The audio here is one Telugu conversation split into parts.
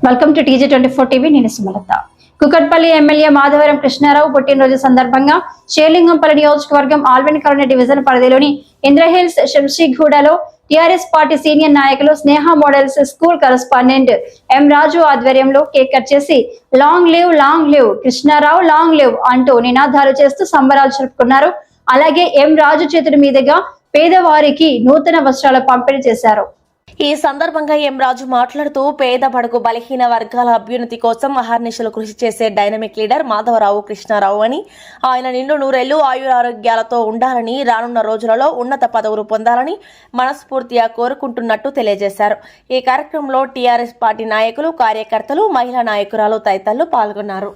Welcome to TJ24 TV. నేను సుమలత. కుకట్పల్లి ఎమ్మెల్యే మాధవరం కృష్ణారావు పుట్టినరోజు సందర్భంగా షేర్లింగంపల్లి నియోజకవర్గం ఆల్బెన్ కాలనీ డివిజన్ పరిధిలోని ఇంద్రహిల్స్ శంషీగూడలో టీఆర్ఎస్ పార్టీ సీనియర్ నాయకులు Sneha models school correspondent M Raju ఆధ్వర్యంలో కేక్ కట్ చేసి long live Krishnarao long live అంటూ నినాదాలు చేస్తూ సంబరాలు జరుపుకున్నారు. అలాగే ఎం రాజు చేతుల మీదుగా పేదవారికి నూతన వస్త్రాలు పంపిణీ చేశారు. ఈ సందర్భంగా ఎం రాజు మాట్లాడుతూ పేద బడుగు బలహీన వర్గాల అభ్యున్నతి కోసం అహర్నిశలు కృషి చేసే డైనమిక్ లీడర్ మాధవరావు కృష్ణారావు అని, ఆయన నిండు నూరేళ్లు ఆయురారోగ్యాలతో ఉండాలని, రానున్న రోజులలో ఉన్నత పదవులు పొందాలని మనస్ఫూర్తిగా కోరుకుంటున్నట్టు తెలియజేశారు. ఈ కార్యక్రమంలో టీఆర్ఎస్ పార్టీ నాయకులు, కార్యకర్తలు, మహిళా నాయకురాలు తదితరులు పాల్గొన్నారు.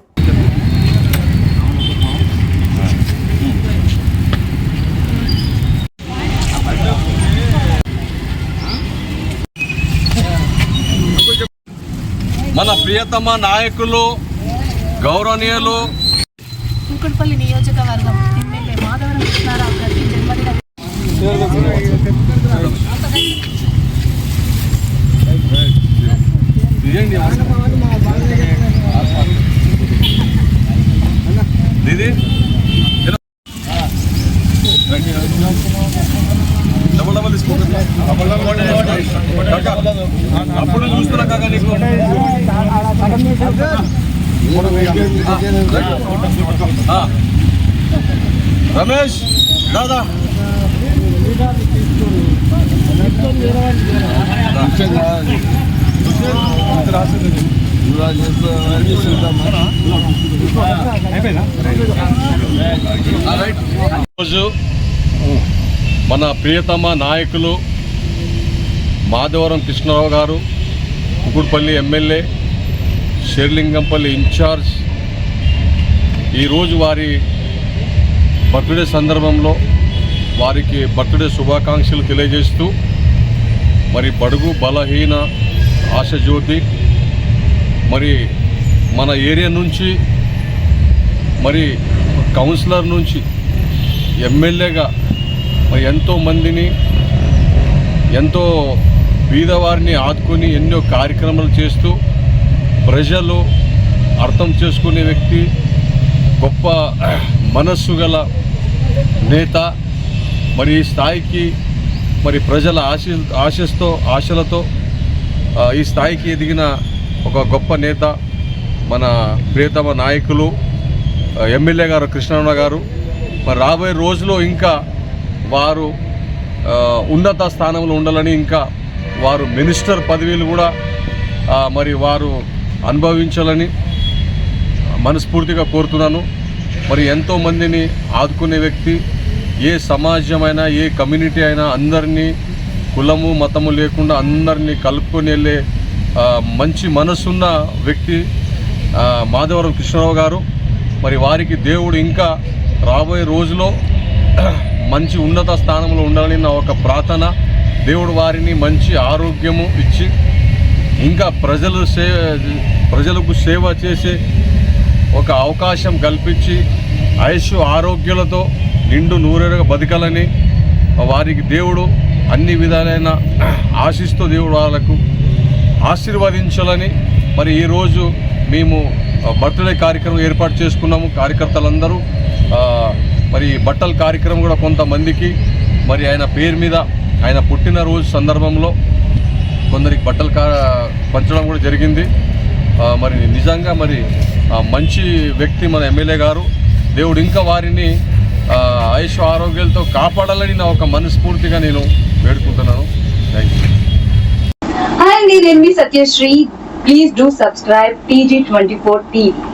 మన ప్రియతమ నాయకులు గౌరవనీయులు కుకట్పల్లి నియోజకవర్గం ఎమ్మెల్యే మాధవరం కృష్ణారావు గారి జన్మదిన అప్పుడు చూస్తున్నా కాక నీకు రమేష్ దాదా రోజు మన ప్రియతమ నాయకులు మాధవరం కృష్ణారావు గారు, కుకుట్పల్లి ఎమ్మెల్యే, షేర్లింగంపల్లి ఇన్ఛార్జ్, ఈరోజు వారి బర్త్డే సందర్భంలో వారికి బర్త్డే శుభాకాంక్షలు తెలియజేస్తూ, మరి బడుగు బలహీన ఆశజ్యోతి మరి మన ఏరియా నుంచి, మరి కౌన్సిలర్ నుంచి ఎమ్మెల్యేగా మరి ఎంతోమందిని, ఎంతో బీదవారిని ఆదుకొని ఎన్నో కార్యక్రమాలు చేస్తూ ప్రజలు అర్థం చేసుకునే వ్యక్తి, గొప్ప మనస్సు గల నేత. మరి ఈ స్థాయికి మరి ప్రజల ఆశలతో ఈ స్థాయికి ఎదిగిన ఒక గొప్ప నేత మన ప్రియతమ నాయకులు ఎమ్మెల్యే గారు కృష్ణారావు గారు. మరి రాబోయే రోజులో ఇంకా వారు ఉన్నత స్థానంలో ఉండాలని, ఇంకా వారు మినిస్టర్ పదవీలు కూడా మరి వారు అనుభవించాలని మనస్ఫూర్తిగా కోరుతున్నాను. మరి ఎంతోమందిని ఆదుకునే వ్యక్తి, ఏ సమాజమైనా ఏ కమ్యూనిటీ అయినా అందరినీ కులము మతము లేకుండా అందరినీ కలుపుకొని వెళ్ళే మంచి మనసున్న వ్యక్తి మాధవరం కృష్ణారావు గారు. మరి వారికి దేవుడు ఇంకా రాబోయే రోజులో మంచి ఉన్నత స్థానంలో ఉండాలని నా ఒక ప్రార్థన. దేవుడు వారిని మంచి ఆరోగ్యము ఇచ్చి ఇంకా ప్రజలకు సేవ చేసే ఒక అవకాశం కల్పించి ఆయుష్ ఆరోగ్యాలతో నిండు నూరేరుగా బతకాలని వారికి దేవుడు అన్ని విధాలైన ఆశిస్తూ దేవుడు వాళ్ళకు ఆశీర్వదించాలని మరి ఈరోజు మేము బర్త్డే కార్యక్రమం ఏర్పాటు చేసుకున్నాము. కార్యకర్తలందరూ మరి బట్టల కార్యక్రమం కూడా కొంతమందికి మరి ఆయన పేరు మీద ఆయన పుట్టినరోజు సందర్భంలో కొందరికి బట్టలు పంచడం కూడా జరిగింది. మరి నిజంగా మరి మంచి వ్యక్తి మన ఎమ్మెల్యే గారు. దేవుడు ఇంకా వారిని ఆయుష్ ఆరోగ్యాలతో కాపాడాలని నా ఒక మనస్ఫూర్తిగా నేను వేడుకుంటున్నాను. Thank you. హాయ్ అండి, నేను మీ Satyasri. Please do subscribe TJ24 TV.